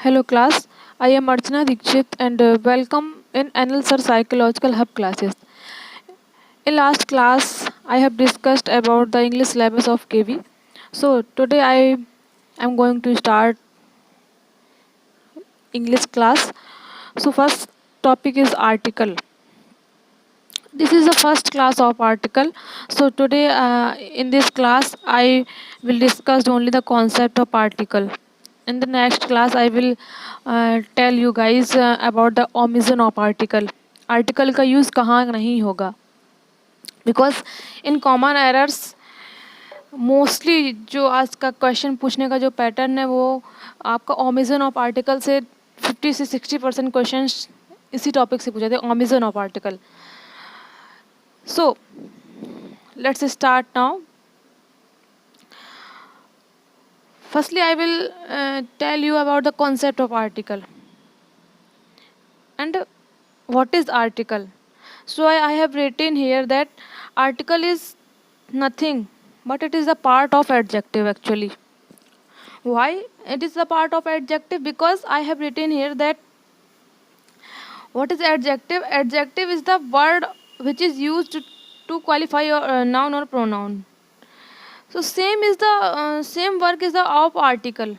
Hello class, I am Archana Dikshit and welcome in Anil Sir Psychological Hub classes. In last class, I have discussed about the English syllabus of KV. So today I am going to start English class. So first topic is article. This is the first class of article. So today in this class I will discuss only the concept of article. In the next class I will tell you guys about the omission of article. Article का use कहाँ नहीं होगा, because in common errors mostly जो आज का question पूछने का जो पैटर्न है वो आपका ओमिशन ऑफ आर्टिकल से 50 से 60% क्वेश्चन इसी टॉपिक से पूछे थे, omission of article. So let's start now. Firstly, I will tell you about the concept of article and what is article. So I have written here that article is nothing but it is a part of adjective actually. Why it is a part of adjective? Because I have written here that what is adjective? Adjective is the word which is used to qualify your noun or pronoun. So same work is the of article.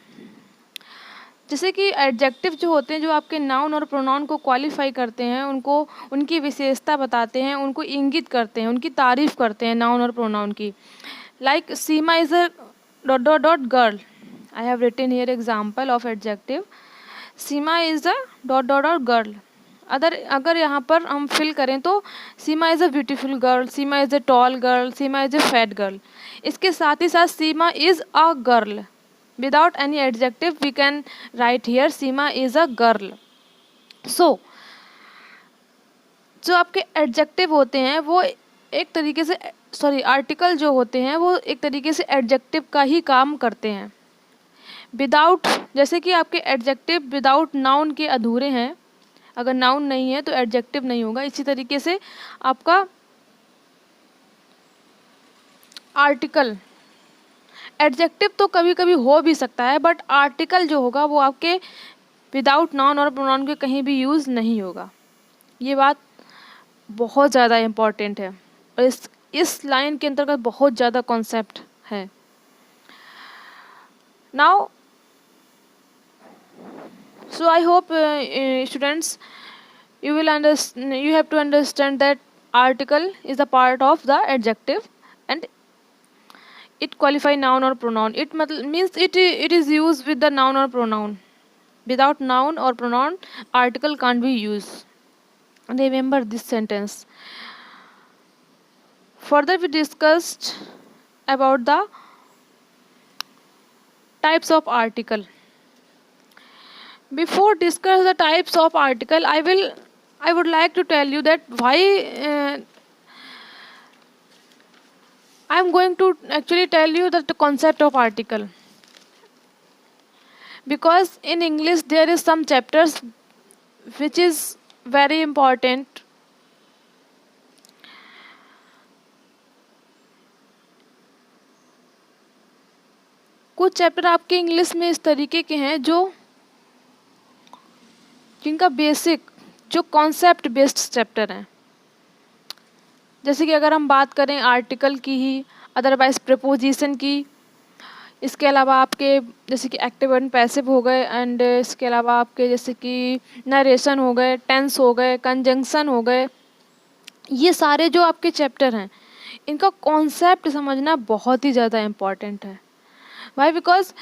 जैसे कि adjective जो होते हैं जो आपके noun और pronoun को qualify करते हैं, उनको उनकी विशेषता बताते हैं, उनको इंगित करते हैं, उनकी तारीफ करते हैं नाउन और प्रोनाउन की. Like Seema is a dot dot dot girl. I have written here example of adjective. Seema is a dot dot dot girl. अगर यहाँ पर हम फिल करें तो Seema is a beautiful girl, Seema is a tall girl, Seema is a fat girl. इसके साथ ही साथ Seema is a girl. Without any adjective we can write here Seema is a girl. So जो आपके एडजेक्टिव होते हैं वो एक तरीके से आर्टिकल जो होते हैं वो एक तरीके से एडजेक्टिव का ही काम करते हैं. विदाउट, जैसे कि आपके एडजेक्टिव विदाउट नाउन के अधूरे हैं, अगर नाउन नहीं है तो एडजेक्टिव नहीं होगा. इसी तरीके से आपका आर्टिकल, एडजेक्टिव तो कभी कभी हो भी सकता है बट आर्टिकल जो होगा वो आपके विदाउट नाउन और प्रोनाउन के कहीं भी यूज़ नहीं होगा. ये बात बहुत ज़्यादा इम्पॉर्टेंट है और इस लाइन के अंतर्गत बहुत ज़्यादा कॉन्सेप्ट है. Now so I hope students you have to understand that article is a part of the adjective and it qualify noun or pronoun. It means it is used with the noun or pronoun. Without noun or pronoun article can't be used. Remember this sentence. Further we discussed about the types of article. Before discuss the types of article, I would like to tell you that why I am going to actually tell you that the concept of article. Because in English there is some chapters which is very important. कुछ chapter आपके English में इस तरीके के हैं जो जिनका basic जो कॉन्सेप्ट बेस्ड चैप्टर हैं. जैसे कि अगर हम बात करें आर्टिकल की ही, अदरवाइज प्रपोजिशन की, इसके अलावा आपके जैसे कि एक्टिव एंड पैसिव हो गए, एंड इसके अलावा आपके जैसे कि नरेशन हो गए, टेंस हो गए, कंजंक्शन हो गए. ये सारे जो आपके चैप्टर हैं इनका कॉन्सेप्ट समझना बहुत ही ज़्यादा इम्पॉर्टेंट है. Why? Because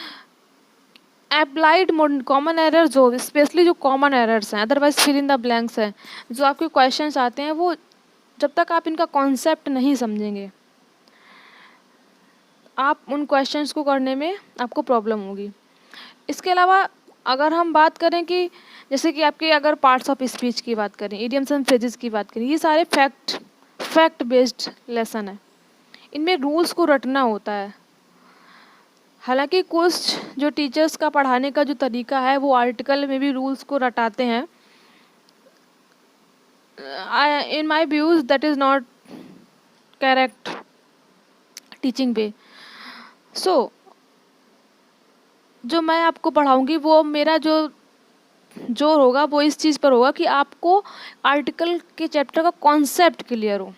applied common errors जो स्पेशली जो कॉमन एरर्स हैं, otherwise fill in the blanks हैं, जो आपके क्वेश्चंस आते हैं वो जब तक आप इनका कॉन्सेप्ट नहीं समझेंगे आप उन क्वेश्चंस को करने में आपको प्रॉब्लम होगी. इसके अलावा अगर हम बात करें कि जैसे कि आपके अगर पार्ट्स ऑफ स्पीच की बात करें, इडियम्स एंड फ्रेजेस की बात करें, ये सारे फैक्ट बेस्ड लेसन है. इनमें रूल्स को रटना होता है. हालांकि कुछ जो टीचर्स का पढ़ाने का जो तरीका है वो आर्टिकल में भी रूल्स को रटाते हैं. In my views that is not correct teaching way. So जो मैं आपको पढ़ाऊंगी वो मेरा जो जोर होगा वो इस चीज़ पर होगा कि आपको आर्टिकल के चैप्टर का कॉन्सेप्ट क्लियर हो।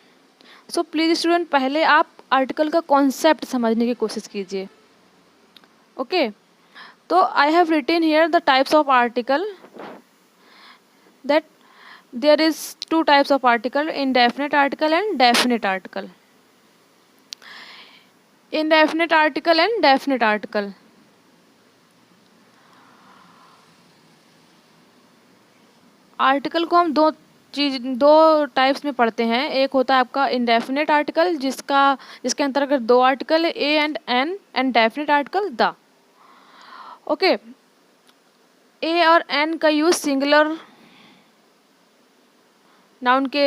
सो प्लीज़ स्टूडेंट, पहले आप आर्टिकल का कॉन्सेप्ट समझने की कोशिश कीजिए। ओके, तो I have written here the types of article, that there is two types of article: indefinite article and definite article. Indefinite article and definite article. Article को हम दो टाइप्स में पढ़ते हैं। एक होता है आपका इंडेफिनेट आर्टिकल, जिसके अंतर्गत दो आर्टिकल है, a and an, and definite article the. Okay, a और एन का यूज सिंगुलर नाउन के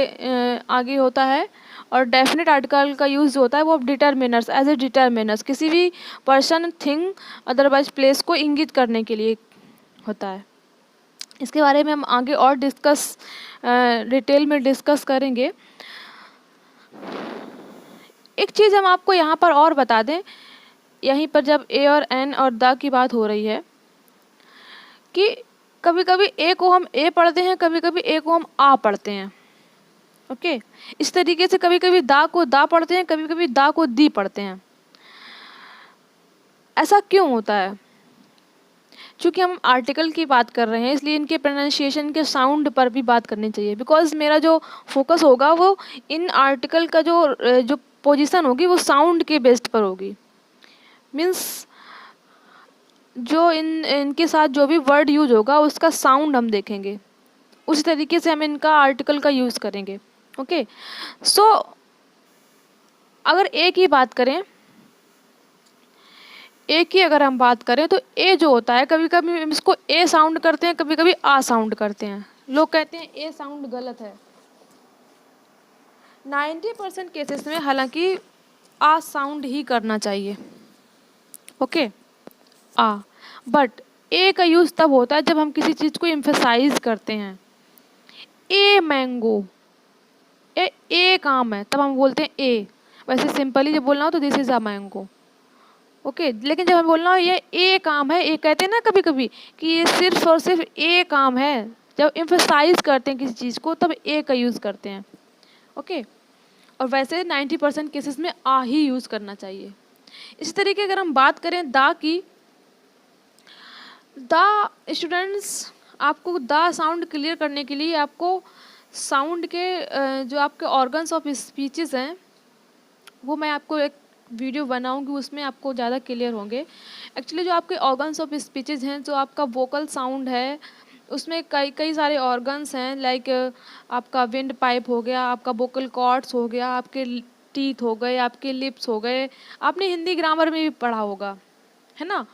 आगे होता है, और डेफिनेट आर्टिकल का यूज़ जो होता है वो डिटरमिनर्स, एज ए डिटरमिनर्स, किसी भी पर्सन, थिंग, अदरवाइज प्लेस को इंगित करने के लिए होता है। इसके बारे में हम आगे और डिटेल में डिस्कस करेंगे। एक चीज़ हम आपको यहाँ पर और बता दें, यहीं पर जब ए और एन और द की बात हो रही है, कि कभी कभी ए को हम ए पढ़ते हैं, कभी कभी ए को हम आ पढ़ते हैं। ओके, इस तरीके से कभी कभी दा को दा पढ़ते हैं, कभी कभी दा को दी पढ़ते हैं। ऐसा क्यों होता है? चूँकि हम आर्टिकल की बात कर रहे हैं, इसलिए इनके प्रोनाउंसिएशन के साउंड पर भी बात करनी चाहिए, बिकॉज मेरा जो फोकस होगा वो इन आर्टिकल का जो पोजीशन होगी वो साउंड के बेस्ड पर होगी। मीन्स जो इनके साथ जो भी वर्ड यूज होगा उसका साउंड हम देखेंगे, उसी तरीके से हम इनका आर्टिकल का यूज़ करेंगे। ओके, सो अगर ए की बात करें, ए की अगर हम बात करें तो ए जो होता है, कभी कभी हम इसको ए साउंड करते हैं, कभी कभी आ साउंड करते हैं। लोग कहते हैं ए साउंड गलत है। 90% केसेस में हालांकि आ साउंड ही करना चाहिए। ओके, आ, बट ए का यूज़ तब होता है जब हम किसी चीज़ को एम्फेसाइज करते हैं। ए मैंगो, ए काम है, तब हम बोलते हैं ए। वैसे सिंपली जब बोलना हो तो this is a mango. Okay, लेकिन जब हम बोलना हो ये ए काम है, ए कहते हैं ना कभी कभी कि ये सिर्फ और सिर्फ ए काम है, जब एम्फेसाइज करते हैं किसी चीज़ को तब ए का यूज़ करते हैं। ओके, और वैसे 90% केसेस में आ ही यूज़ करना चाहिए। इसी तरीके अगर हम बात करें दा की, दा स्टूडेंट्स, आपको दा साउंड क्लियर करने के लिए आपको साउंड के जो आपके ऑर्गन्स ऑफ स्पीचेस हैं वो मैं आपको एक वीडियो बनाऊंगी, उसमें आपको ज़्यादा क्लियर होंगे। एक्चुअली जो आपके ऑर्गन्स ऑफ स्पीचेस हैं, जो आपका वोकल साउंड है, उसमें कई कई सारे ऑर्गन्स हैं, लाइक आपका विंड पाइप हो गया, आपका वोकल कॉर्ड्स हो गया, आपके टीथ हो गए, आपके लिप्स हो गए। आपने हिंदी ग्रामर में भी पढ़ा होगा, है ना।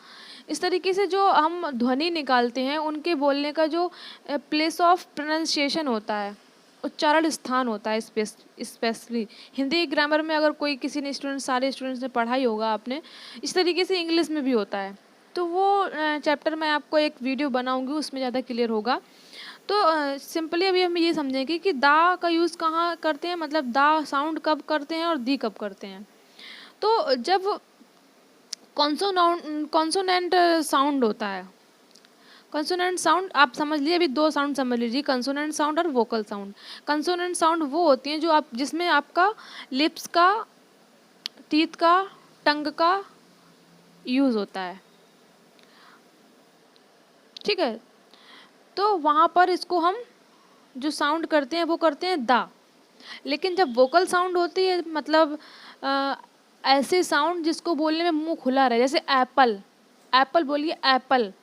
इस तरीके से जो हम ध्वनि निकालते हैं उनके बोलने का जो प्लेस ऑफ प्रोनाउंसिएशन होता है, उच्चारण स्थान होता है, स्पेशली हिंदी ग्रामर में अगर कोई किसी ने सारे स्टूडेंट्स ने पढ़ा ही होगा आपने, इस तरीके से इंग्लिश में भी होता है। तो वो चैप्टर मैं आपको एक वीडियो बनाऊंगी, उसमें ज़्यादा क्लियर होगा। तो सिंपली अभी हम ये समझेंगे कि दा का यूज़ कहाँ करते हैं, मतलब दा साउंड कब करते हैं और दी कब करते हैं। तो जब कॉन्सोनेंट साउंड होता है, कंसोनेंट साउंड आप समझ लिए, अभी दो साउंड समझ लीजिए, कंसोनेंट साउंड और वोकल साउंड। कंसोनेंट साउंड वो होती हैं जो आप जिसमें आपका लिप्स का, टीथ का, टंग का यूज़ होता है। ठीक है, तो वहाँ पर इसको हम जो साउंड करते हैं वो करते हैं दा। लेकिन जब वोकल साउंड होती है, मतलब ऐसे साउंड जिसको बोलने में मुंह खुला रहे, जैसे एप्पल, एप्पल बोलिए एप्पल,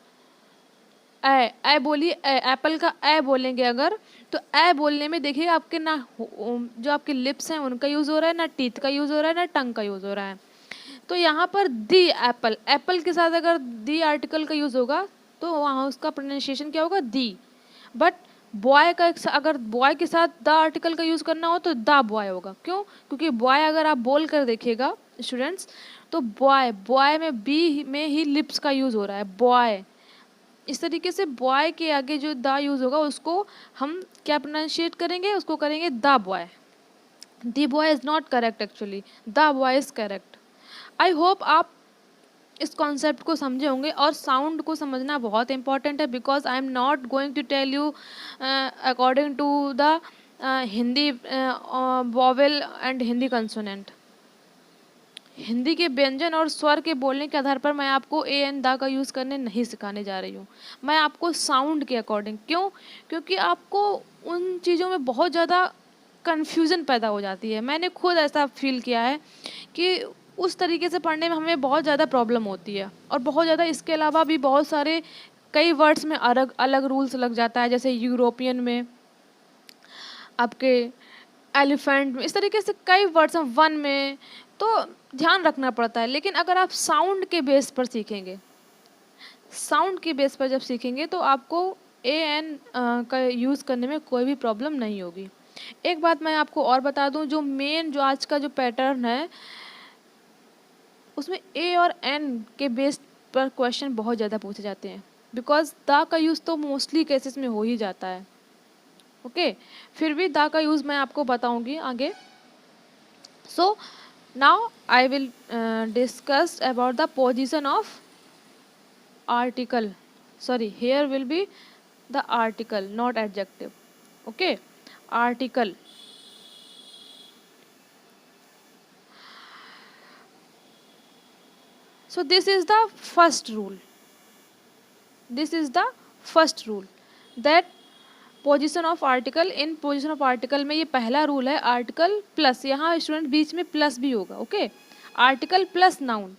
ए बोलिए, एप्पल का ए बोलेंगे अगर, तो ए बोलने में देखिए आपके ना जो आपके लिप्स हैं उनका यूज़ हो रहा है, ना टीथ का यूज़ हो रहा है, ना टंग का यूज़ हो रहा है। तो यहाँ पर दी एप्पल, एप्पल के साथ अगर दी आर्टिकल का यूज़ होगा तो वहाँ उसका प्रोनाउंसिएशन क्या होगा, दी। बट बॉय का अगर बॉय के साथ द आर्टिकल का यूज़ करना हो तो द बॉय होगा। क्यों? क्योंकि बॉय अगर आप बोल कर देखिएगा स्टूडेंट्स, तो बॉय, बॉय में बी में ही लिप्स का यूज़ हो रहा है, बॉय। इस तरीके से बॉय के आगे जो द यूज़ होगा उसको हम क्या प्रोनाउंशिएट करेंगे, उसको करेंगे the boy. The boy is not correct, actually the boy is correct. I hope आप इस कॉन्सेप्ट को समझे होंगे। और साउंड को समझना बहुत इंपॉर्टेंट है, because I am not going to tell you according to the Hindi vowel and Hindi consonant. Hindi के व्यंजन और स्वर के बोलने के आधार पर मैं आपको ए एन दा का यूज़ करने नहीं सिखाने जा रही हूँ। मैं आपको साउंड के अकॉर्डिंग, क्यों? क्योंकि आपको उन चीज़ों में बहुत ज़्यादा कन्फ्यूज़न पैदा हो जाती है। मैंने खुद ऐसा फील किया है कि उस तरीके से पढ़ने में हमें बहुत ज़्यादा प्रॉब्लम होती है। और बहुत ज़्यादा इसके अलावा भी बहुत सारे कई वर्ड्स में अलग अलग रूल्स लग जाता है, जैसे यूरोपियन में, आपके एलिफेंट में, इस तरीके से कई वर्ड्स हैं, वन में। तो ध्यान रखना पड़ता है। लेकिन अगर आप साउंड के बेस पर सीखेंगे, साउंड के बेस पर जब सीखेंगे तो आपको ए एन का यूज़ करने में कोई भी प्रॉब्लम नहीं होगी। एक बात मैं आपको और बता दूं, जो मेन जो आज का जो पैटर्न है उसमें ए और एन के बेस पर क्वेश्चन बहुत ज़्यादा पूछे जाते हैं, बिकॉज द का यूज़ तो मोस्टली केसेस में हो ही जाता है। ओके, फिर भी द का यूज़ मैं आपको बताऊंगी आगे। So now I will discuss about the position of article. Sorry, here will be the article, not adjective. Okay, article. So this is the first rule. This is the first rule that position of article, in position of article में ये पहला rule है, article plus, यहाँ student बीच में plus भी होगा। Okay, article plus noun.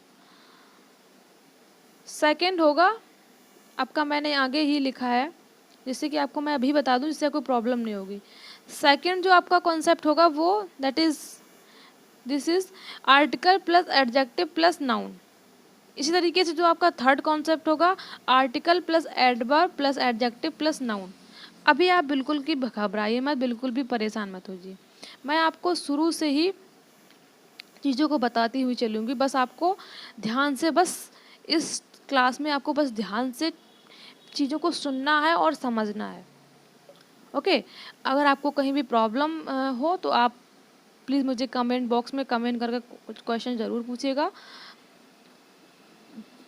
Second होगा आपका, मैंने आगे ही लिखा है जिससे कि आपको मैं अभी बता दूं, जिससे कोई प्रॉब्लम नहीं होगी। सेकंड जो आपका कॉन्सेप्ट होगा वो that is this is article plus adjective plus noun. इसी तरीके से जो आपका थर्ड कॉन्सेप्ट होगा, article plus adverb plus adjective plus noun. अभी आप बिल्कुल की घबराइए मत, बिल्कुल भी परेशान मत होइए। मैं आपको शुरू से ही चीज़ों को बताती हुई चलूँगी, बस आपको ध्यान से, बस इस क्लास में आपको बस ध्यान से चीज़ों को सुनना है और समझना है। ओके, अगर आपको कहीं भी प्रॉब्लम हो तो आप प्लीज़ मुझे कमेंट बॉक्स में कमेंट करके कुछ क्वेश्चन ज़रूर पूछिएगा।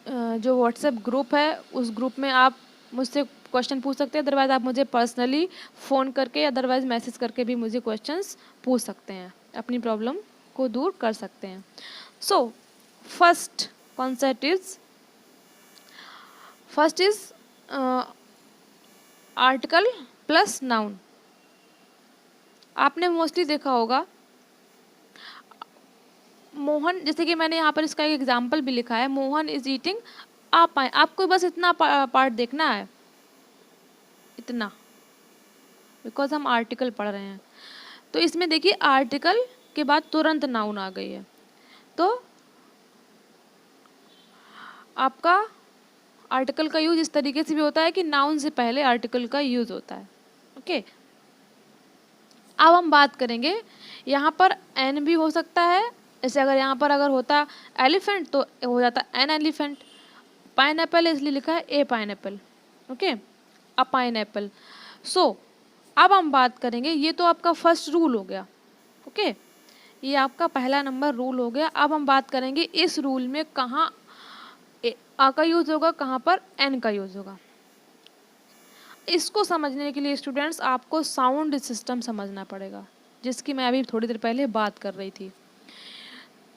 जो व्हाट्सएप ग्रुप है उस ग्रुप में आप मुझसे क्वेश्चन पूछ सकते हैं, अदरवाइज़ आप मुझे पर्सनली फ़ोन करके, अदरवाइज़ मैसेज करके भी मुझे क्वेश्चंस पूछ सकते हैं, अपनी प्रॉब्लम को दूर कर सकते हैं। So first concept is article plus noun. आपने मोस्टली देखा होगा मोहन, जैसे कि मैंने यहाँ पर इसका एक एग्जाम्पल भी लिखा है, मोहन इज ईटिंग आप आए। आपको बस इतना पार्ट देखना है, इतना, बिकॉज हम आर्टिकल पढ़ रहे हैं। तो इसमें देखिए आर्टिकल के बाद तुरंत नाउन आ गई है। तो आपका आर्टिकल का यूज इस तरीके से भी होता है कि नाउन से पहले आर्टिकल का यूज होता है। ओके, अब हम बात करेंगे, यहाँ पर एन भी हो सकता है, जैसे अगर यहाँ पर अगर होता एलिफेंट तो हो जाता एन एलिफेंट। पाइनएप्पल इसलिए लिखा है ए पाइनएप्पल। ओके, अ पाइनएप्पल। सो अब हम बात करेंगे, ये तो आपका फर्स्ट रूल हो गया। ओके, ये आपका पहला नंबर रूल हो गया। अब हम बात करेंगे इस रूल में कहाँ आ का यूज होगा, कहाँ पर एन का यूज होगा। इसको समझने के लिए स्टूडेंट्स आपको साउंड सिस्टम समझना पड़ेगा, जिसकी मैं अभी थोड़ी देर पहले बात कर रही थी।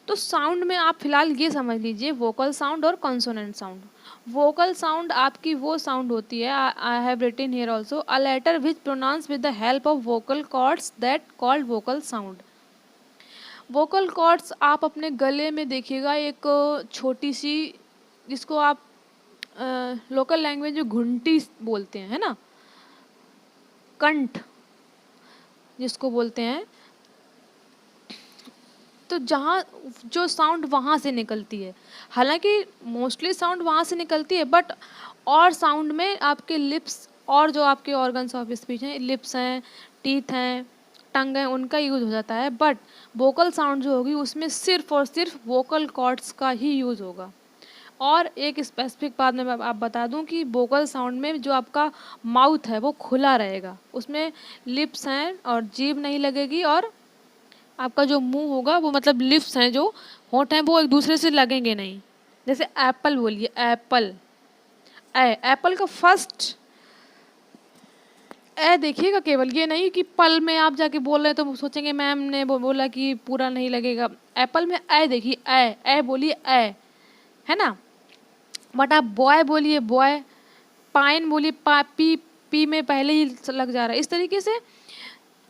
तो साउंड में आप फिलहाल ये समझ लीजिए, वोकल साउंड और कॉन्सोनेंट साउंड। वोकल साउंड आपकी वो साउंड होती है, I have written here also, a letter which pronounce with the help of vocal cords that called vocal sound. Vocal cords आप अपने गले में देखिएगा, एक छोटी सी, जिसको आप लोकल लैंग्वेज में घुंटी बोलते हैं, है ना, कंठ जिसको बोलते हैं। तो जहाँ जो साउंड वहाँ से निकलती है, हालांकि मोस्टली साउंड वहाँ से निकलती है, बट और साउंड में आपके लिप्स और जो आपके ऑर्गन्स ऑफ स्पीच हैं, लिप्स हैं, टीथ हैं, टंग हैं, उनका यूज़ हो जाता है। बट वोकल साउंड जो होगी उसमें सिर्फ और सिर्फ वोकल कॉर्ड्स का ही यूज़ होगा। और एक स्पेसिफिक बात मैं आप बता दूं कि वोकल साउंड में जो आपका माउथ है वो खुला रहेगा, उसमें लिप्स हैं और जीभ नहीं लगेगी, और आपका जो मुंह होगा वो, मतलब लिप्स हैं, जो होंठ हैं, वो एक दूसरे से लगेंगे नहीं। जैसे एप्पल बोलिए, एप्पल, एप्पल का फर्स्ट ए देखिएगा, केवल ये नहीं कि पल में आप जाके बोल रहे हैं तो सोचेंगे मैम ने बोला कि पूरा नहीं लगेगा। एप्पल में ए देखिए, ए बोलिए, ए, है ना। बट आप बॉय बोलिए, बॉय, पाइन बोलिए, पी, पी में पहले ही लग जा रहा है, इस तरीके से।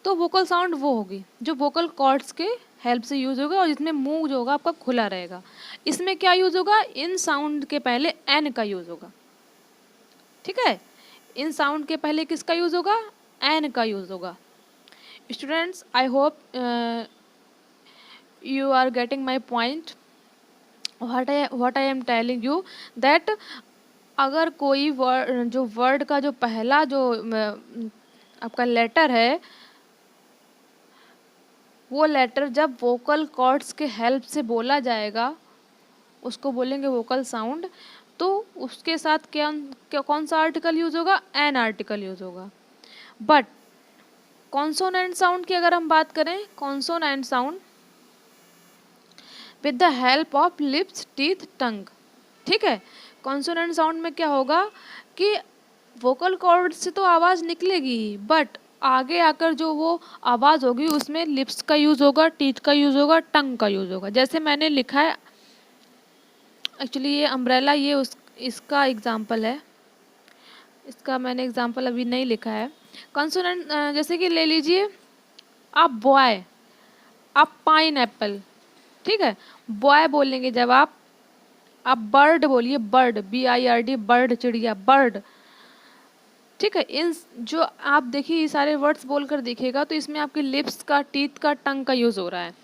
तो वोकल साउंड वो होगी जो वोकल कॉर्ड्स के हेल्प से यूज होगा और जिसमें मुंह जो होगा आपका खुला रहेगा। इसमें क्या यूज होगा, इन साउंड के पहले एन का यूज होगा, ठीक है। इन साउंड के पहले किसका यूज होगा, एन का यूज होगा। Students, I hope you are getting my point, what I am telling you, that अगर कोई वर्ड, जो वर्ड का जो पहला जो आपका लेटर है, वो लेटर जब वोकल कॉर्ड्स के हेल्प से बोला जाएगा उसको बोलेंगे वोकल साउंड। तो उसके साथ क्या कौन सा आर्टिकल यूज होगा, एन आर्टिकल यूज होगा। बट कॉन्सोनेंट साउंड की अगर हम बात करें, consonant sound with the help of lips, teeth, tongue, ठीक है। कॉन्सोनेंट साउंड में क्या होगा कि वोकल कॉर्ड से तो आवाज़ निकलेगी ही, बट आगे आकर जो वो आवाज़ होगी उसमें लिप्स का यूज़ होगा, टीथ का यूज़ होगा, टंग का यूज़ होगा। जैसे मैंने लिखा है, एक्चुअली ये अम्ब्रेला, ये इसका एग्जाम्पल है, इसका मैंने एग्जाम्पल अभी नहीं लिखा है। कॉन्सोनेंट जैसे कि ले लीजिए आप बॉय, आप पाइन एप्पल, ठीक है। बॉय बोलेंगे जब आप बर्ड बोलिए, बर्ड, BIRD, बर्ड, चिड़िया, बर्ड, ठीक है। इन जो आप देखिए ये सारे वर्ड्स बोलकर देखिएगा तो इसमें आपके लिप्स का, टीथ का, टंग का यूज़ हो रहा है।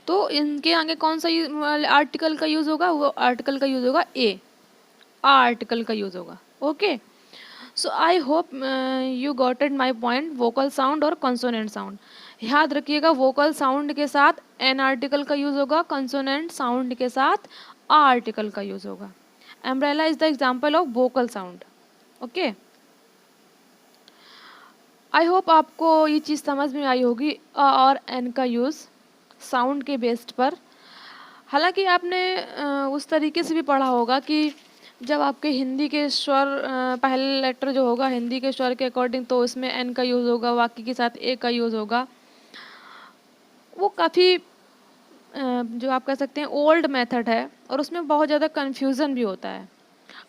तो इनके आगे कौन सा आर्टिकल का यूज़ होगा, वो आर्टिकल का यूज़ होगा ए, आर्टिकल का यूज़ होगा। Okay, so I hope you got it my point, vocal sound और कॉन्सोनेंट साउंड। याद रखिएगा वोकल साउंड के साथ एन आर्टिकल का यूज़ होगा, कॉन्सोनेंट साउंड के साथ आ आर्टिकल का यूज़ होगा। Umbrella is the example of vocal sound. Okay, I hope आपको ये चीज़ समझ में आई होगी, अ और एन का यूज़ साउंड के बेस्ड पर। हालांकि आपने उस तरीके से भी पढ़ा होगा कि जब आपके हिंदी के स्वर, पहले लेटर जो होगा हिंदी के स्वर के अकॉर्डिंग, तो उसमें एन का यूज़ होगा, बाकी के साथ ए का यूज़ होगा। वो काफ़ी जो आप कह सकते हैं ओल्ड मेथड है और उसमें बहुत ज़्यादा कन्फ्यूज़न भी होता है।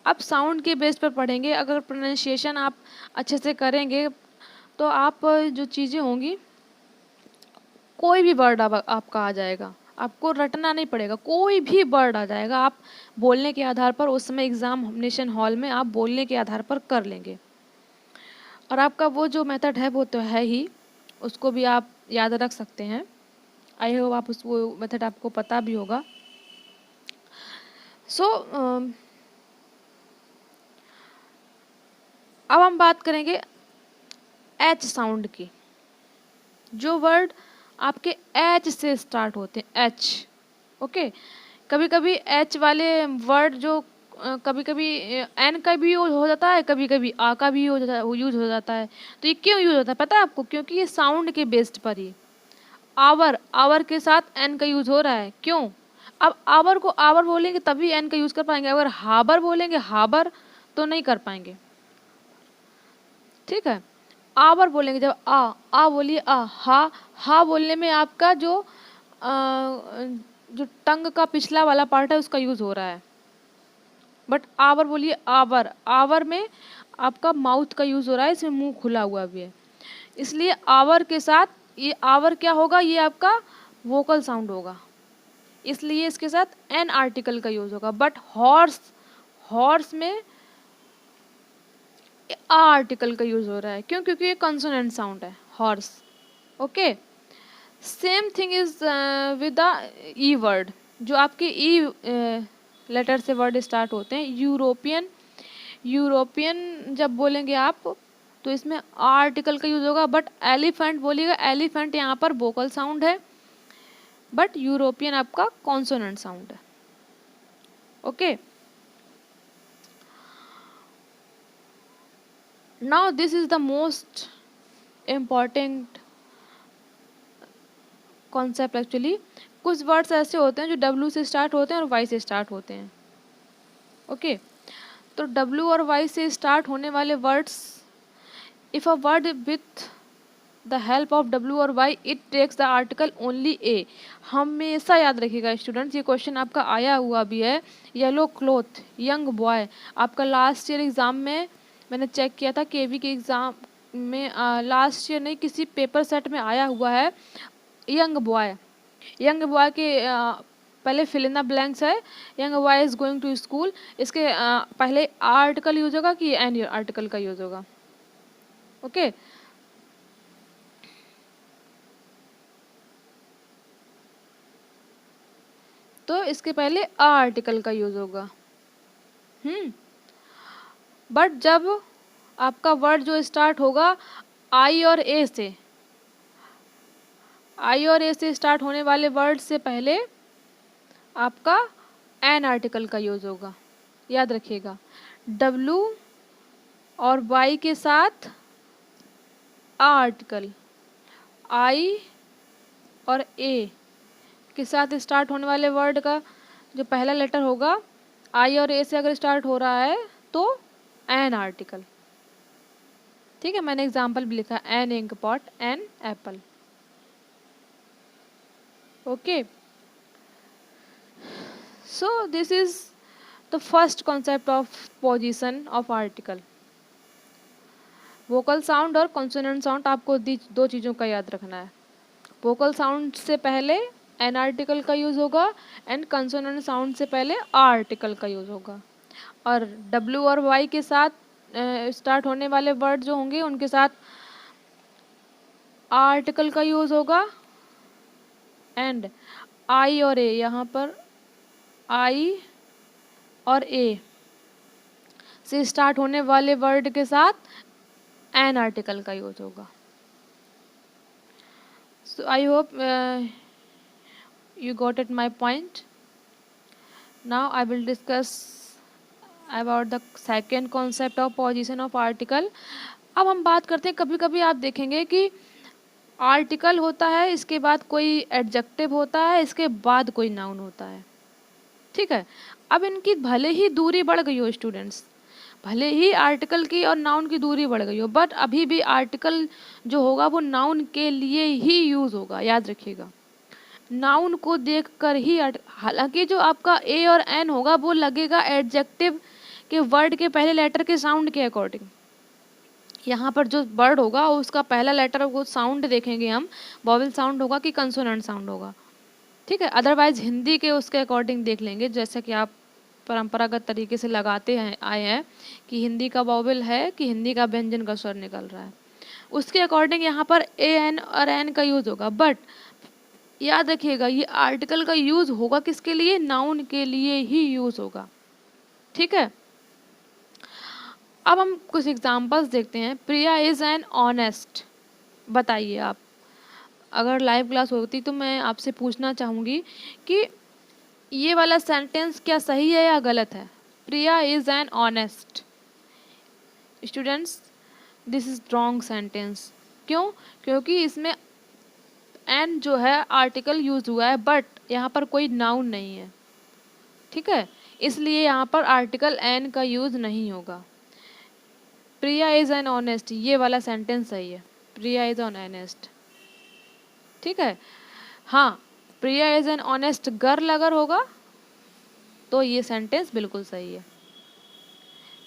आप साउंड के बेस पर पढ़ेंगे, अगर प्रोनाउंसिएशन आप अच्छे से करेंगे तो आप जो चीज़ें होंगी, कोई भी वर्ड आपका आ जाएगा, आपको रटना नहीं पड़ेगा, कोई भी वर्ड आ जाएगा, आप बोलने के आधार पर उस समय एग्जामिनेशन हॉल में आप बोलने के आधार पर कर लेंगे। और आपका वो जो मेथड है वो तो है ही, उसको भी आप याद रख सकते हैं। आई होप आप वो मेथड आपको पता भी होगा। सो अब हम बात करेंगे एच साउंड की। जो वर्ड आपके एच से स्टार्ट होते हैं, एच, ओके। कभी कभी एच वाले वर्ड जो कभी कभी एन का भी यूज हो जाता है, कभी कभी आ का भी यूज हो जाता है। तो ये क्यों यूज होता है पता है आपको, क्योंकि ये साउंड के बेस्ड पर ही। आवर, आवर के साथ एन का यूज हो रहा है, क्यों। अब आवर को आवर बोलेंगे तभी एन का यूज कर पाएंगे, अगर हाबर बोलेंगे हाबर तो नहीं कर पाएंगे, ठीक है। आवर बोलेंगे जब आ बोलिए, हा बोलने में आपका जो टंग का पिछला वाला पार्ट है उसका यूज हो रहा है। बट आवर बोलिए, आवर, आवर में आपका माउथ का यूज हो रहा है, इसमें मुंह खुला हुआ भी है, इसलिए आवर के साथ ये आवर क्या होगा, ये आपका वोकल साउंड होगा, इसलिए इसके साथ एन आर्टिकल का यूज होगा। बट हॉर्स, हॉर्स में आ आर्टिकल का यूज हो रहा है, क्यों, क्योंकि ये कंसोनेंट साउंड है, horse. Okay, same thing is with the E word, जो आपके ई लेटर से वर्ड स्टार्ट होते हैं। यूरोपियन, यूरोपियन जब बोलेंगे आप तो इसमें आर्टिकल का यूज होगा। बट एलिफेंट बोलिएगा, एलिफेंट यहाँ पर वोकल साउंड है, बट यूरोपियन आपका कॉन्सोनेंट साउंड है। Okay, now this is the most important concept actually. कुछ वर्ड्स ऐसे होते हैं जो डब्ल्यू से स्टार्ट होते हैं और वाई से स्टार्ट होते हैं, ओके, तो डब्ल्यू और वाई से स्टार्ट होने वाले words, if a word with the help of W और Y it takes the article only a. हमेशा याद रखिएगा स्टूडेंट्स, ये क्वेश्चन आपका आया हुआ भी है। येलो क्लोथ, यंग बॉय, आपका लास्ट ईयर एग्ज़ाम में मैंने चेक किया था, केवी के एग्ज़ाम में लास्ट ईयर नहीं किसी पेपर सेट में आया हुआ है यंग बॉय। यंग बॉय के पहले फिल इन द ब्लैंक्स है, young boy is going to school, इसके पहले आर्टिकल यूज होगा कि एन आर्टिकल का यूज होगा? ओके, तो इसके पहले आर्टिकल का यूज होगा। बट जब आपका वर्ड जो स्टार्ट होगा आई और ए से, आई और ए से स्टार्ट होने वाले वर्ड से पहले आपका एन आर्टिकल का यूज होगा, याद रखिएगा। डब्ल्यू और वाई के साथ आर्टिकल, आई और ए के साथ स्टार्ट होने वाले वर्ड का जो पहला लेटर होगा, आई और ए से अगर स्टार्ट हो रहा है तो एन आर्टिकल। ठीक है, मैंने एग्जाम्पल भी लिखा, an ink pot, an apple. Okay, so this is the first concept of position of article. Vocal sound और कॉन्सोनेंट साउंड आपको दो चीज़ों का याद रखना है। वोकल साउंड से पहले एन आर्टिकल का यूज़ होगा एंड कंसोनेंट साउंड से पहले आर आर्टिकल का यूज़ होगा। और डब्ल्यू और वाई के साथ स्टार्ट होने वाले वर्ड जो होंगे उनके साथ आर आर्टिकल का यूज़ होगा एंड आई और ए, यहाँ पर आई और ए से स्टार्ट होने वाले वर्ड के साथ एन आर्टिकल का यूज़ होगा। So I hope you got it my point. Now I will discuss about the second concept of position of article. अब हम बात करते हैं, कभी कभी आप देखेंगे कि आर्टिकल होता है, इसके बाद कोई एडजेक्टिव होता है, इसके बाद कोई नाउन होता है। ठीक है, अब इनकी भले ही दूरी बढ़ गई हो स्टूडेंट्स, भले ही आर्टिकल की और नाउन की दूरी बढ़ गई हो, बट अभी भी आर्टिकल जो होगा वो नाउन के लिए ही यूज़ होगा, याद रखिएगा। नाउन को देखकर ही हालांकि जो आपका ए और एन होगा वो लगेगा एडजेक्टिव के वर्ड के पहले लेटर के साउंड के अकॉर्डिंग। यहाँ पर जो वर्ड होगा उसका पहला लेटर वो साउंड देखेंगे हम, वॉवेल साउंड होगा कि कंसोनेंट साउंड होगा। ठीक है, अदरवाइज हिंदी के उसके अकॉर्डिंग देख लेंगे, जैसे कि आप परंपरागत तरीके से लगाते हैं आए हैं कि हिंदी का वॉवेल है कि हिंदी का व्यंजन का स्वर निकल रहा है, उसके अकॉर्डिंग यहाँ पर ए एन और एन का यूज़ होगा। बट याद रखिएगा ये आर्टिकल का यूज़ होगा किसके लिए? नाउन के लिए ही यूज़ होगा। ठीक है, अब हम कुछ एग्जांपल्स देखते हैं। प्रिया इज़ एन ऑनेस्ट। बताइए आप, अगर लाइव क्लास होती तो मैं आपसे पूछना चाहूँगी कि ये वाला सेंटेंस क्या सही है या गलत है? Priya is an honest. Students, this is wrong sentence. क्यों? क्योंकि इसमें एन जो है आर्टिकल यूज हुआ है, बट यहाँ पर कोई नाउन नहीं है। ठीक है, इसलिए यहाँ पर आर्टिकल एन का यूज नहीं होगा। प्रिया इज एन ऑनेस्ट, ये वाला सेंटेंस सही है, प्रिया इज एन ऑनेस्ट। ठीक है, हाँ, प्रिया इज एन ऑनेस्ट गर्ल अगर होगा तो ये सेंटेंस बिल्कुल सही है,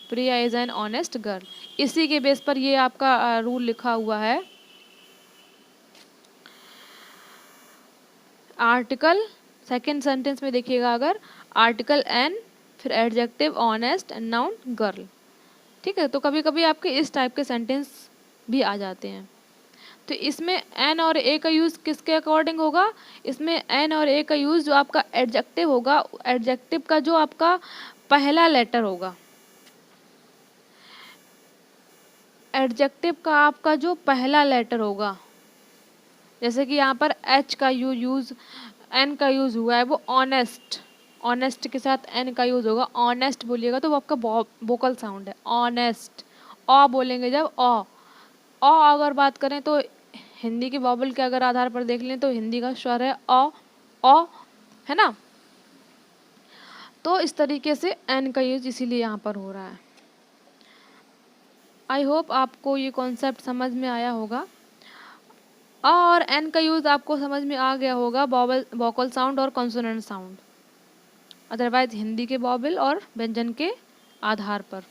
प्रिया इज एन ऑनेस्ट गर्ल। इसी के बेस पर ये आपका रूल लिखा हुआ है। आर्टिकल सेकेंड सेंटेंस में देखिएगा, अगर आर्टिकल एन फिर adjective honest and noun girl. ठीक है, तो कभी कभी आपके इस टाइप के सेंटेंस भी आ जाते हैं। तो इसमें एन और ए का यूज़ किसके अकॉर्डिंग होगा? इसमें एन और ए का यूज़ जो आपका एडजेक्टिव होगा, एडजेक्टिव का जो आपका पहला लेटर होगा, एडजेक्टिव का आपका जो पहला लेटर होगा, जैसे कि यहाँ पर एच का यूज़ एन का यूज़ हुआ है, वो ऑनेस्ट, ऑनेस्ट के साथ एन का यूज़ होगा। ऑनेस्ट बोलिएगा तो वो आपका वोकल साउंड है, ऑनेस्ट। ऑ बोलेंगे जब, ऑ अगर बात करें तो हिंदी के वॉवल के अगर आधार पर देख लें तो हिंदी का स्वर है ऑ, है ना। तो इस तरीके से एन का यूज इसीलिए यहाँ पर हो रहा है। आई होप आपको ये कॉन्सेप्ट समझ में आया होगा और एन का यूज़ आपको समझ में आ गया होगा वॉवल वोकल साउंड और कॉन्सोनेंट साउंड, अदरवाइज हिंदी के वॉवल और व्यंजन के आधार पर।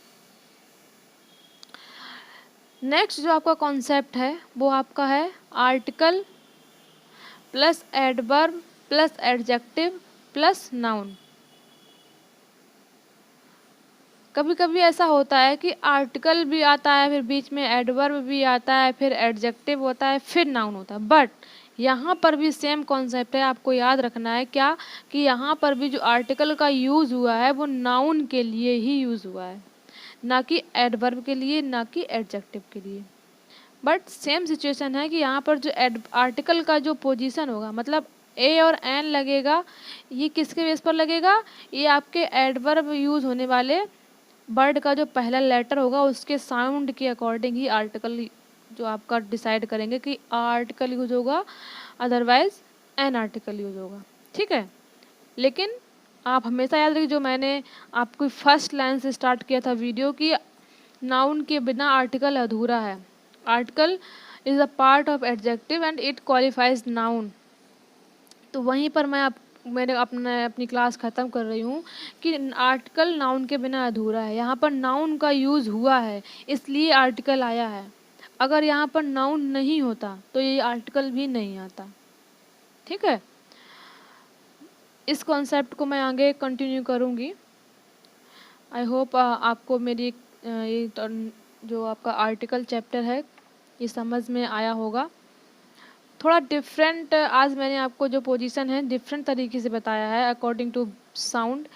नेक्स्ट जो आपका कॉन्सेप्ट है वो आपका है article plus adverb plus adjective plus noun. कभी कभी ऐसा होता है कि आर्टिकल भी आता है, फिर बीच में एडवर्ब भी आता है, फिर एडजेक्टिव होता है, फिर नाउन होता है। बट यहाँ पर भी सेम कॉन्सेप्ट है, आपको याद रखना है क्या कि यहाँ पर भी जो आर्टिकल का यूज़ हुआ है वो नाउन के लिए ही यूज़ हुआ है, ना कि एडवर्ब के लिए, ना कि एडजेक्टिव के लिए। बट सेम सिचुएशन है कि यहाँ पर जो आर्टिकल का जो पोजीशन होगा, मतलब ए और एन लगेगा, ये किसके बेस पर लगेगा, ये आपके एडवर्ब यूज़ होने वाले वर्ड का जो पहला लेटर होगा उसके साउंड के अकॉर्डिंग ही आर्टिकल जो आपका डिसाइड करेंगे कि आर्टिकल यूज होगा, अदरवाइज एन आर्टिकल यूज होगा। ठीक है, लेकिन आप हमेशा याद रखिए जो मैंने आपको फर्स्ट लाइन से स्टार्ट किया था वीडियो की, नाउन के बिना आर्टिकल अधूरा है। Article is a part of adjective and it qualifies noun. तो वहीं पर मैंने अपनी क्लास ख़त्म कर रही हूँ कि आर्टिकल नाउन के बिना अधूरा है। यहाँ पर नाउन का यूज़ हुआ है इसलिए आर्टिकल आया है। अगर यहाँ पर नाउन नहीं होता तो ये आर्टिकल भी नहीं आता। ठीक है, इस कॉन्सेप्ट को मैं आगे कंटिन्यू करूँगी। आई होप आपको मेरी ये जो आपका आर्टिकल चैप्टर है ये समझ में आया होगा। थोड़ा डिफरेंट आज मैंने आपको जो पोजीशन है डिफरेंट तरीके से बताया है अकॉर्डिंग टू साउंड,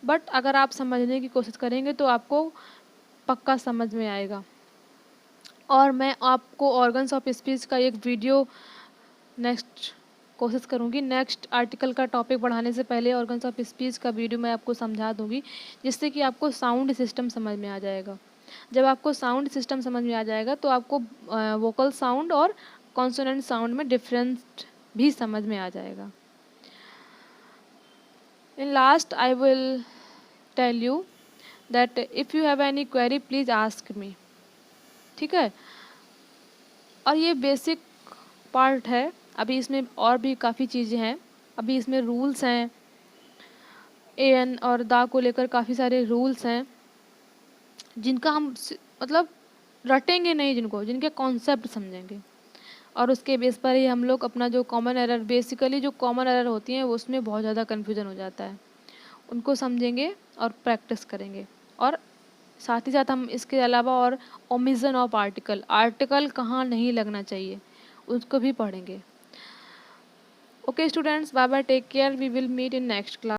बट अगर आप समझने की कोशिश करेंगे तो आपको पक्का समझ में आएगा। और मैं आपको ऑर्गन्स ऑफ स्पीच का एक वीडियो नेक्स्ट कोशिश करूँगी, नेक्स्ट आर्टिकल का टॉपिक बढ़ाने से पहले ऑर्गन्स ऑफ स्पीच का वीडियो मैं आपको समझा दूँगी, जिससे कि आपको साउंड सिस्टम समझ में आ जाएगा। जब आपको साउंड सिस्टम समझ में आ जाएगा तो आपको वोकल साउंड और कॉन्सोनेंट साउंड में डिफरेंस भी समझ में आ जाएगा। In last I will tell you that if you have any query please ask me. ठीक है, और ये बेसिक पार्ट है, अभी इसमें और भी काफ़ी चीज़ें हैं। अभी इसमें रूल्स हैं, ए एन और दा को लेकर काफ़ी सारे रूल्स हैं जिनका हम मतलब रटेंगे नहीं, जिनके कॉन्सेप्ट समझेंगे, और उसके बेस पर ही हम लोग अपना जो कॉमन एरर, बेसिकली जो कॉमन एरर होती हैं उसमें बहुत ज़्यादा कन्फ्यूजन हो जाता है, उनको समझेंगे और प्रैक्टिस करेंगे। और साथ ही साथ हम इसके अलावा और ओमिशन ऑफ आर्टिकल, आर्टिकल कहाँ नहीं लगना चाहिए उसको भी पढ़ेंगे। Okay students, bye bye, take care, we will meet in next class.